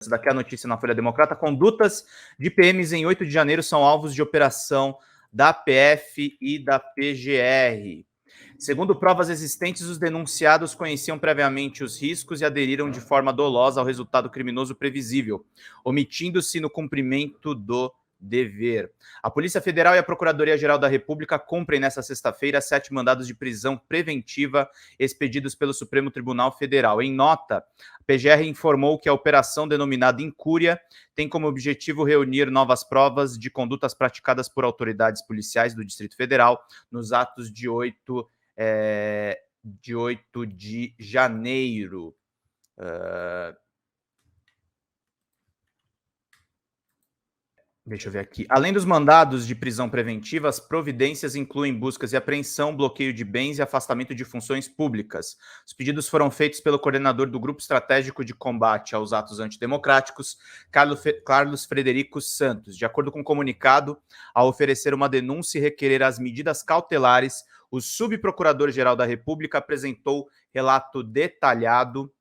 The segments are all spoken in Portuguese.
Essa daqui é a notícia na Folha Democrata. Condutas de PMs em 8 de janeiro são alvos de operação da PF e da PGR. Segundo provas existentes, os denunciados conheciam previamente os riscos e aderiram de forma dolosa ao resultado criminoso previsível, omitindo-se no cumprimento do dever. A Polícia Federal e a Procuradoria-Geral da República cumprem nesta sexta-feira 7 mandados de prisão preventiva expedidos pelo Supremo Tribunal Federal. Em nota, a PGR informou que a operação denominada Incúria tem como objetivo reunir novas provas de condutas praticadas por autoridades policiais do Distrito Federal nos atos de 8 de janeiro. Deixa eu ver aqui. Além dos mandados de prisão preventiva, as providências incluem buscas e apreensão, bloqueio de bens e afastamento de funções públicas. Os pedidos foram feitos pelo coordenador do Grupo Estratégico de Combate aos Atos Antidemocráticos, Carlos Frederico Santos. De acordo com o comunicado, ao oferecer uma denúncia e requerer as medidas cautelares, o subprocurador-geral da República apresentou relato detalhado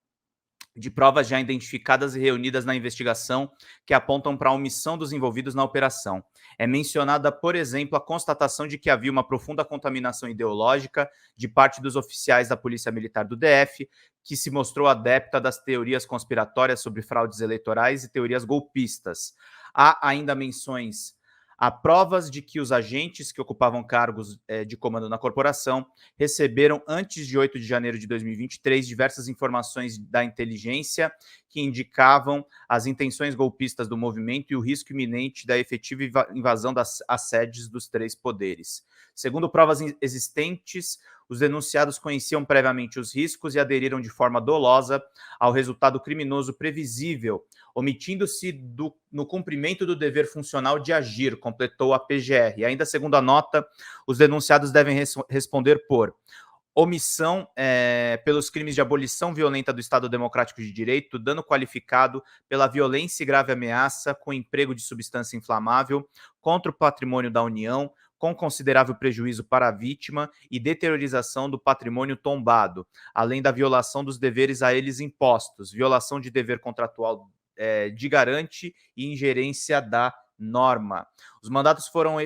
de provas já identificadas e reunidas na investigação que apontam para a omissão dos envolvidos na operação. É mencionada, por exemplo, a constatação de que havia uma profunda contaminação ideológica de parte dos oficiais da Polícia Militar do DF, que se mostrou adepta das teorias conspiratórias sobre fraudes eleitorais e teorias golpistas. Há ainda menções a provas de que os agentes que ocupavam cargos de comando na corporação receberam, antes de 8 de janeiro de 2023, diversas informações da inteligência que indicavam as intenções golpistas do movimento e o risco iminente da efetiva invasão das sedes dos 3 poderes. Segundo provas existentes, os denunciados conheciam previamente os riscos e aderiram de forma dolosa ao resultado criminoso previsível, omitindo-se no cumprimento do dever funcional de agir, completou a PGR. E ainda segundo a nota, os denunciados devem responder por omissão pelos crimes de abolição violenta do Estado Democrático de Direito, dano qualificado pela violência e grave ameaça com emprego de substância inflamável contra o patrimônio da União, com considerável prejuízo para a vítima e deteriorização do patrimônio tombado, além da violação dos deveres a eles impostos, violação de dever contratual de garante e ingerência da norma. Os mandatos foram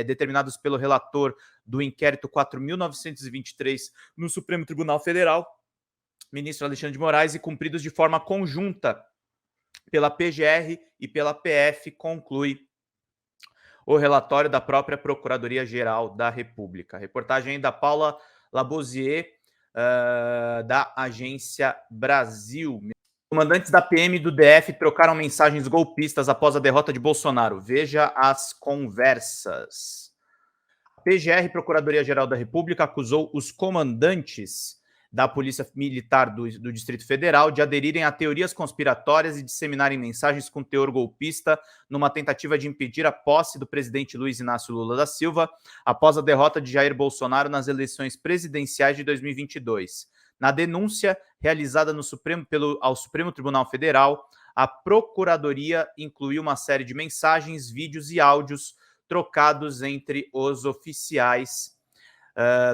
determinados pelo relator do inquérito 4.923 no Supremo Tribunal Federal, ministro Alexandre de Moraes, e cumpridos de forma conjunta pela PGR e pela PF, conclui o relatório da própria Procuradoria-Geral da República. Reportagem da Paula Labosier, da Agência Brasil. Comandantes da PM e do DF trocaram mensagens golpistas após a derrota de Bolsonaro. Veja as conversas. A PGR, Procuradoria-Geral da República, acusou os comandantes da Polícia Militar do Distrito Federal de aderirem a teorias conspiratórias e disseminarem mensagens com teor golpista numa tentativa de impedir a posse do presidente Luiz Inácio Lula da Silva após a derrota de Jair Bolsonaro nas eleições presidenciais de 2022. Na denúncia realizada ao Supremo Tribunal Federal, a Procuradoria incluiu uma série de mensagens, vídeos e áudios trocados entre os oficiais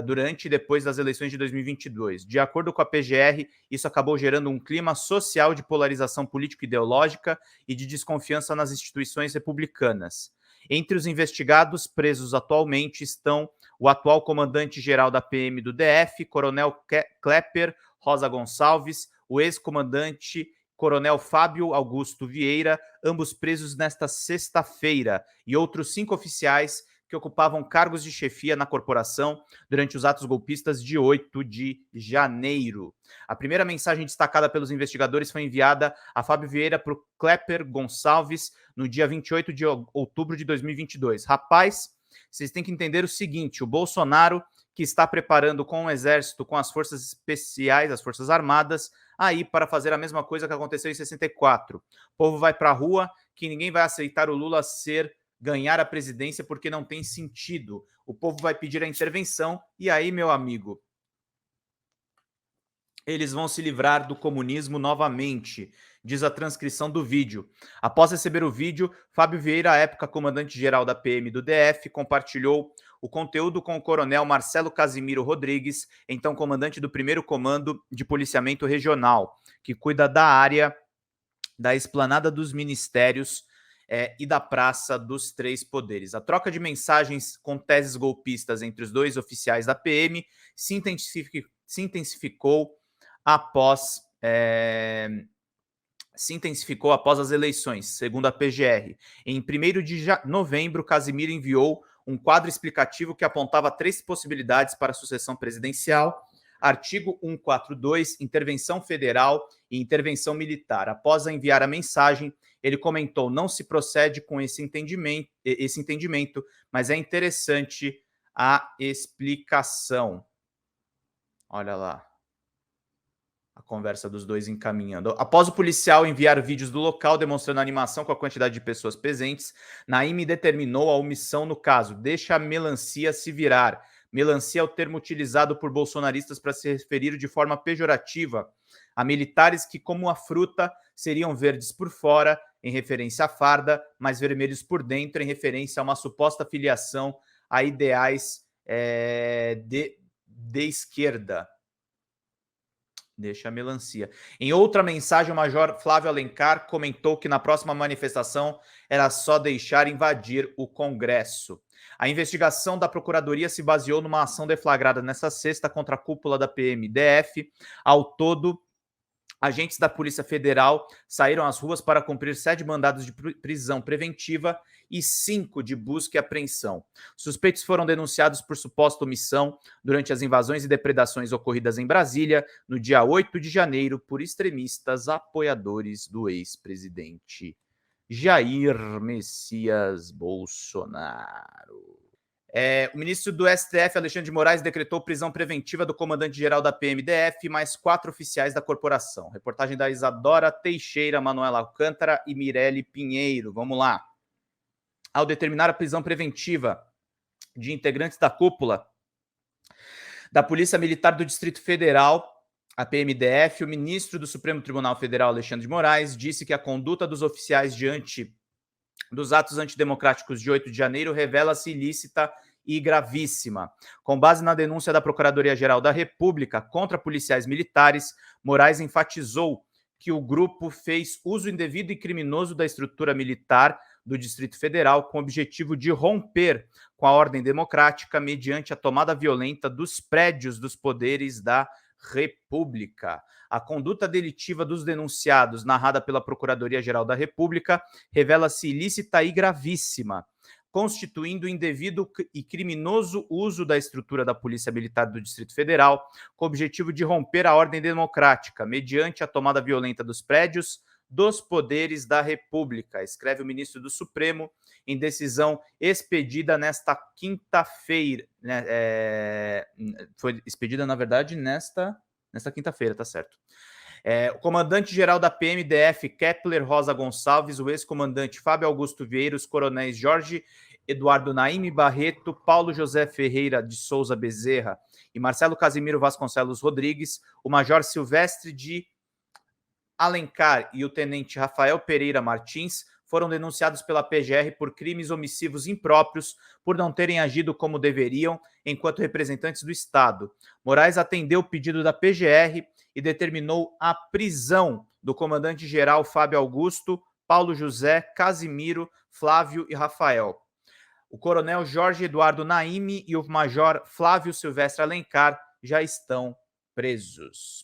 durante e depois das eleições de 2022. De acordo com a PGR, isso acabou gerando um clima social de polarização político-ideológica e de desconfiança nas instituições republicanas. Entre os investigados presos atualmente estão o atual comandante-geral da PM do DF, Coronel Klepper Rosa Gonçalves, o ex-comandante Coronel Fábio Augusto Vieira, ambos presos nesta sexta-feira, e outros 5 oficiais que ocupavam cargos de chefia na corporação durante os atos golpistas de 8 de janeiro. A primeira mensagem destacada pelos investigadores foi enviada a Fábio Vieira para o Klepper Gonçalves no dia 28 de outubro de 2022. Rapaz, vocês têm que entender o seguinte: o Bolsonaro, que está preparando com o Exército, com as forças especiais, as Forças Armadas, aí para fazer a mesma coisa que aconteceu em 64. O povo vai para a rua, que ninguém vai aceitar o Lula ganhar a presidência porque não tem sentido. O povo vai pedir a intervenção e aí, meu amigo, eles vão se livrar do comunismo novamente, diz a transcrição do vídeo. Após receber o vídeo, Fábio Vieira, à época comandante-geral da PM do DF, compartilhou o conteúdo com o coronel Marcelo Casimiro Rodrigues, então comandante do 1º Comando de Policiamento Regional, que cuida da área da esplanada dos ministérios e da Praça dos Três Poderes. A troca de mensagens com teses golpistas entre os dois oficiais da PM se intensificou após as eleições, segundo a PGR. Em 1º de novembro, Casimiro enviou um quadro explicativo que apontava 3 possibilidades para a sucessão presidencial: artigo 142, intervenção federal e intervenção militar. Após enviar a mensagem, ele comentou: não se procede com esse entendimento, mas é interessante a explicação. Olha lá a conversa dos dois encaminhando. Após o policial enviar vídeos do local demonstrando a animação com a quantidade de pessoas presentes, Naime determinou a omissão no caso. Deixa a melancia se virar. Melancia é o termo utilizado por bolsonaristas para se referir de forma pejorativa a militares que, como a fruta, seriam verdes por fora, em referência à farda, mas vermelhos por dentro, em referência a uma suposta filiação a ideais de esquerda. Deixa a melancia. Em outra mensagem, o Major Flávio Alencar comentou que na próxima manifestação era só deixar invadir o Congresso. A investigação da Procuradoria se baseou numa ação deflagrada nesta sexta contra a cúpula da PMDF. Ao todo, agentes da Polícia Federal saíram às ruas para cumprir 7 mandados de prisão preventiva e 5 de busca e apreensão. Suspeitos foram denunciados por suposta omissão durante as invasões e depredações ocorridas em Brasília no dia 8 de janeiro por extremistas apoiadores do ex-presidente Jair Messias Bolsonaro. O ministro do STF, Alexandre de Moraes, decretou prisão preventiva do comandante-geral da PMDF e mais 4 oficiais da corporação. Reportagem da Isadora Teixeira, Manuela Alcântara e Mirelle Pinheiro. Vamos lá. Ao determinar a prisão preventiva de integrantes da cúpula da Polícia Militar do Distrito Federal, a PMDF, o ministro do Supremo Tribunal Federal, Alexandre de Moraes, disse que a conduta dos oficiais diante dos atos antidemocráticos de 8 de janeiro revela-se ilícita e gravíssima. Com base na denúncia da Procuradoria-Geral da República contra policiais militares, Moraes enfatizou que o grupo fez uso indevido e criminoso da estrutura militar do Distrito Federal com o objetivo de romper com a ordem democrática mediante a tomada violenta dos prédios dos poderes da República. A conduta delitiva dos denunciados, narrada pela Procuradoria-Geral da República, revela-se ilícita e gravíssima, constituindo indevido e criminoso uso da estrutura da Polícia Militar do Distrito Federal, com o objetivo de romper a ordem democrática, mediante a tomada violenta dos prédios dos poderes da República, escreve o ministro do Supremo em decisão expedida nesta quinta-feira. Foi expedida, na verdade, nesta quinta-feira, tá certo. O comandante-geral da PMDF, Kepler Rosa Gonçalves, o ex-comandante Fábio Augusto Vieira, os coronéis Jorge Eduardo Naime Barreto, Paulo José Ferreira de Souza Bezerra e Marcelo Casimiro Vasconcelos Rodrigues, o major Silvestre de Alencar e o tenente Rafael Pereira Martins foram denunciados pela PGR por crimes omissivos impróprios por não terem agido como deveriam enquanto representantes do Estado. Moraes atendeu o pedido da PGR e determinou a prisão do comandante-geral Fábio Augusto, Paulo José, Casimiro, Flávio e Rafael. O coronel Jorge Eduardo Naime e o major Flávio Silvestre Alencar já estão presos.